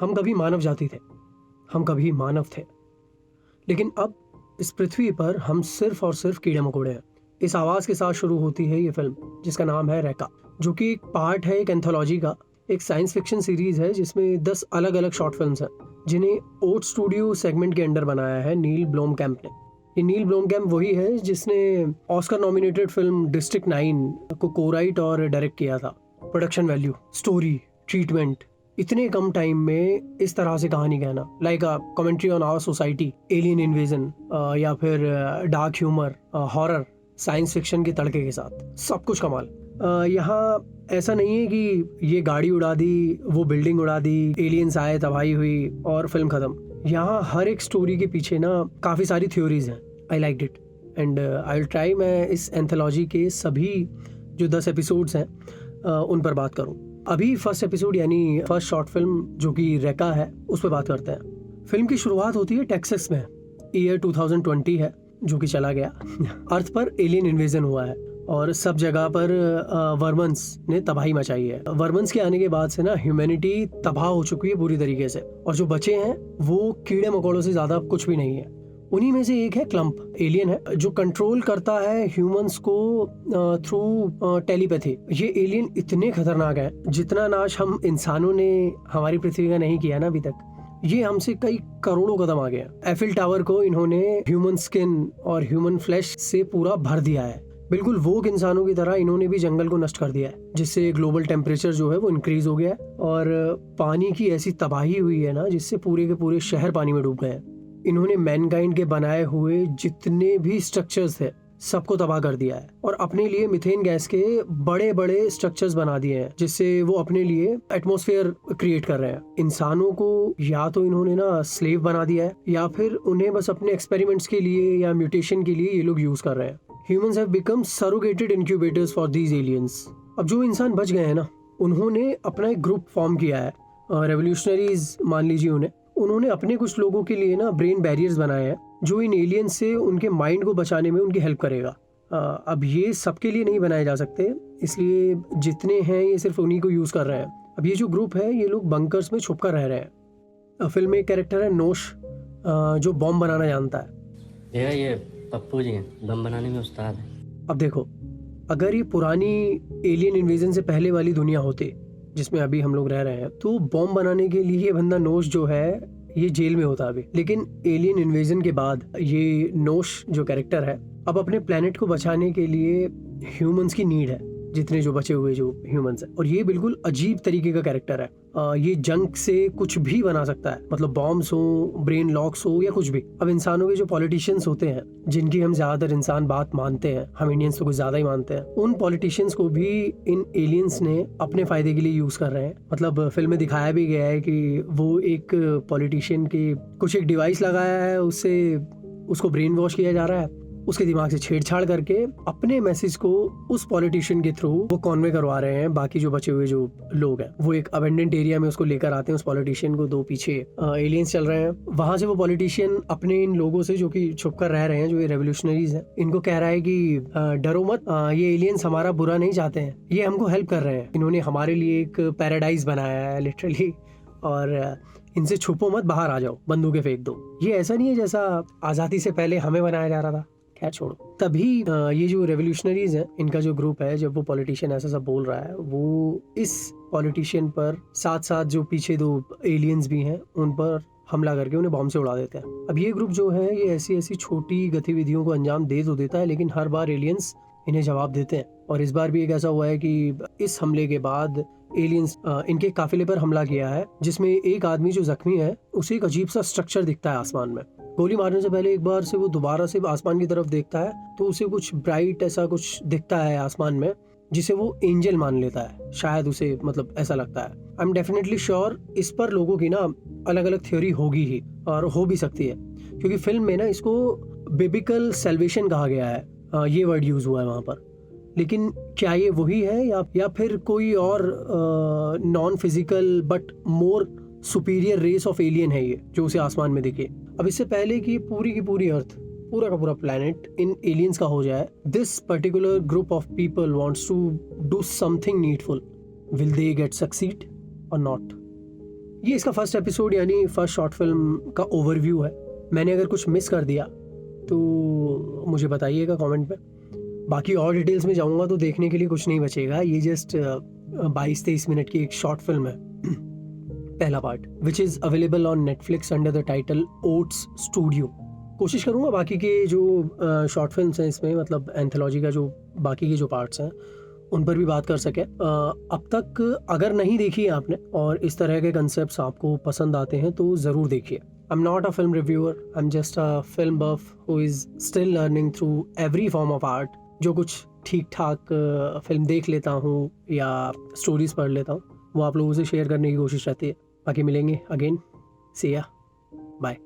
हम कभी मानव जाति थे, हम कभी मानव थे, लेकिन अब इस पृथ्वी पर हम सिर्फ और सिर्फ कीड़े मकोड़े हैं। इस आवाज़ के साथ शुरू होती है ये फिल्म, जिसका नाम है रेका, जो कि एक पार्ट है एक एंथोलॉजी का। एक साइंस फिक्शन सीरीज है जिसमें 10 अलग अलग शॉर्ट फिल्म्स हैं, जिन्हें ओट स्टूडियो सेगमेंट के अंडर बनाया है नील ब्लोमकैम्प ने। ये नील ब्लोमकैम्प वही है जिसने ऑस्कर नॉमिनेटेड फिल्म डिस्ट्रिक्ट 9 को कोराइट और डायरेक्ट किया था। प्रोडक्शन वैल्यू, स्टोरी, ट्रीटमेंट, इतने कम टाइम में इस तरह से कहानी कहना, like a commentary on our society, alien invasion, या फिर dark humour, horror, science fiction के तड़के के साथ, सब कुछ कमाल। यहाँ ऐसा नहीं है कि ये गाड़ी उड़ा दी, वो बिल्डिंग उड़ा दी, एलियंस आए, तबाही हुई और फिल्म खत्म। यहाँ हर एक स्टोरी के पीछे ना काफ़ी सारी थ्योरीज हैं। I like it and I will try मैं इस एंथोलॉजी के सभी जो 10 एपिसोड्स हैं उन पर बात करूँ। अभी फर्स्ट एपिसोड यानी फर्स्ट शॉर्ट फिल्म जो कि रेका है, उस पर बात करते हैं। फिल्म की शुरुआत होती है टेक्सास में। ईयर 2020 है जो कि चला गया। अर्थ पर एलियन इन्वेजन हुआ है और सब जगह पर वर्मन्स ने तबाही मचाई है। वर्मन्स के आने के बाद से ना ह्यूमैनिटी तबाह हो चुकी है पूरी तरीके से, और जो बचे हैं वो कीड़े मकोड़ों से ज्यादा कुछ भी नहीं है। उन्हीं में से एक है क्लम्प, एलियन है जो कंट्रोल करता है ह्यूमंस को थ्रू टेलीपैथी। ये एलियन इतने खतरनाक है जितना नाश हम इंसानों ने हमारी पृथ्वी का नहीं किया ना अभी तक, ये हमसे कई करोड़ों कदम आ गया। एफिल टावर को इन्होंने ह्यूमन स्किन और ह्यूमन फ्लैश से पूरा भर दिया है। बिल्कुल वोक इंसानों की तरह इन्होंने भी जंगल को नष्ट कर दिया है, जिससे ग्लोबल टेम्परेचर जो है वो इंक्रीज हो गया है और पानी की ऐसी तबाही हुई है ना जिससे पूरे के पूरे शहर पानी में डूब गए हैं। इन्होंने मैनकाइंड के बनाए हुए जितने भी स्ट्रक्चर्स थे सबको तबाह कर दिया है और अपने लिए मीथेन गैस के बड़े बड़े स्ट्रक्चर्स बना दिए हैं, जिससे वो अपने लिए एटमॉस्फेयर क्रिएट कर रहे हैं। इंसानों को या तो इन्होंने ना स्लेव बना दिया है या फिर उन्हें बस अपने एक्सपेरिमेंट्स के लिए या म्यूटेशन के लिए ये लोग यूज कर रहे हैं। Humans have become surrogated incubators for these aliens। अब जो इंसान बच गए हैं ना, उन्होंने अपना एक ग्रुप फॉर्म किया है, रेवोल्यूशनरीज मान लीजिए उन्हें। उन्होंने अपने कुछ लोगों के लिए ना ब्रेन बैरियर्स बनाए हैं जो इन एलियंस से उनके माइंड को बचाने में उनकी हेल्प करेगा। अब ये सबके लिए नहीं बनाए जा सकते, इसलिए जितने हैं ये सिर्फ उन्हीं को यूज कर रहे हैं। अब ये जो ग्रुप है ये लोग बंकर्स में छुप कर रह रहे हैं। फिल्म में एक कैरेक्टर है नोश, जो बॉम्ब बनाना जानता है। ये पप्पू जी हैं, बम बनाने में उस्ताद हैं। अब देखो, अगर ये पुरानी एलियन इन्वेजन से पहले वाली दुनिया होती जिसमें अभी हम लोग रह रहे हैं, तो बॉम्ब बनाने के लिए ये बंदा नोश जो है ये जेल में होता अभी। लेकिन एलियन इन्वेजन के बाद ये नोश जो कैरेक्टर है अब अपने प्लेनेट को बचाने के लिए ह्यूमंस की नीड है, जितने जो बचे हुए जो ह्यूमंस हैं। और ये बिल्कुल अजीब तरीके का कैरेक्टर है। ये जंक से कुछ भी बना सकता है, मतलब बॉम्ब्स हो, ब्रेन लॉक्स हो या कुछ भी। अब इंसानों के जो पॉलिटिशियंस होते हैं जिनकी हम ज्यादातर इंसान बात मानते हैं, हम इंडियंस तो कुछ ज्यादा ही मानते हैं, उन पॉलिटिशियंस को भी इन एलियंस ने अपने फायदे के लिए यूज कर रहे हैं। मतलब फिल्म में दिखाया भी गया है कि वो एक पॉलिटिशियन के कुछ एक डिवाइस लगाया है, उससे उसको ब्रेन वॉश किया जा रहा है, उसके दिमाग से छेड़छाड़ करके अपने मैसेज को उस पॉलिटिशियन के थ्रू वो कॉन्वे करवा रहे हैं। बाकी जो बचे हुए जो लोग हैं वो एक अबेंडेंट एरिया में उसको लेकर आते हैं, उस पॉलिटिशियन को, दो पीछे एलियंस चल रहे हैं। वहां से वो पॉलिटिशियन अपने इन लोगों से जो कि छुप कर रह रहे हैं, जो ये रेवोल्यूशनरीज हैं, इनको कह रहा है कि डरो मत, ये एलियंस हमारा बुरा नहीं चाहते हैं, ये हमको हेल्प कर रहे हैं, इन्होंने हमारे लिए एक पैराडाइज बनाया है लिटरली, और इनसे छुपो मत, बाहर आ जाओ, बंदूकें फेंक दो। ये ऐसा नहीं है जैसा आजादी से पहले हमें बनाया जा रहा था। खैर छोड़ो। तभी ये जो रेवोल्यूशनरीज हैं, इनका जो ग्रुप है, जब वो पॉलिटिशियन ऐसा सब बोल रहा है, वो इस पॉलिटिशियन पर साथ साथ जो पीछे दो एलियंस भी हैं उन पर हमला करके उन्हें बॉम्ब से उड़ा देते हैं। अब ये ग्रुप जो है ये ऐसी ऐसी छोटी गतिविधियों को अंजाम दे तो देता है, लेकिन हर बार एलियंस इन्हें जवाब देते हैं। और इस बार भी एक ऐसा हुआ है कि इस हमले के बाद एलियंस इनके काफिले पर हमला किया है, जिसमें एक आदमी जो जख्मी है उसे एक अजीब सा स्ट्रक्चर दिखता है आसमान में। गोली मारने से पहले एक बार से वो दोबारा से आसमान की तरफ देखता है तो उसे कुछ ब्राइट ऐसा कुछ दिखता है आसमान में, जिसे वो एंजल मान लेता है, शायद उसे, मतलब ऐसा लगता है। आई एम डेफिनेटली श्योर इस पर लोगों की ना अलग अलग थ्योरी होगी ही, और हो भी सकती है, क्योंकि फिल्म में ना इसको बिबिकल सेल्वेशन कहा गया है, ये वर्ड यूज हुआ है वहां पर। लेकिन क्या ये वही है या फिर कोई और non physical but more superior race of alien है ये जो उसे आसमान में दिखे। अब इससे पहले कि पूरी की पूरी अर्थ, पूरा का पूरा प्लैनेट इन एलियंस का हो जाए, this particular group of people wants to do something needful. Will they get succeed और नॉट, ये इसका फर्स्ट एपिसोड यानी फर्स्ट शॉर्ट फिल्म का ओवरव्यू है। मैंने अगर कुछ मिस कर दिया तो मुझे बताइएगा कमेंट में। बाकी और डिटेल्स में जाऊंगा तो देखने के लिए कुछ नहीं बचेगा। ये जस्ट 22-23 मिनट की एक शॉर्ट फिल्म है, पहला part, which is available on Netflix under the title oats studio. कोशिश करूँगा बाकी के जो शॉर्ट फिल्म्स हैं इसमें, मतलब एंथोलॉजी का जो बाकी के जो पार्ट्स हैं उन पर भी बात कर सके। अब तक अगर नहीं देखी है आपने और इस तरह के कंसेप्ट्स आपको पसंद आते हैं तो ज़रूर देखिए। I am not a film reviewer, I am just a film buff who is still learning through every form of art. जो कुछ ठीक ठाक फिल्म देख लेता हूँ या स्टोरीज़ पढ़ लेता हूँ वो आप लोगों से शेयर करने की कोशिश रहती है। बाकी मिलेंगे अगेन, सी या, बाय।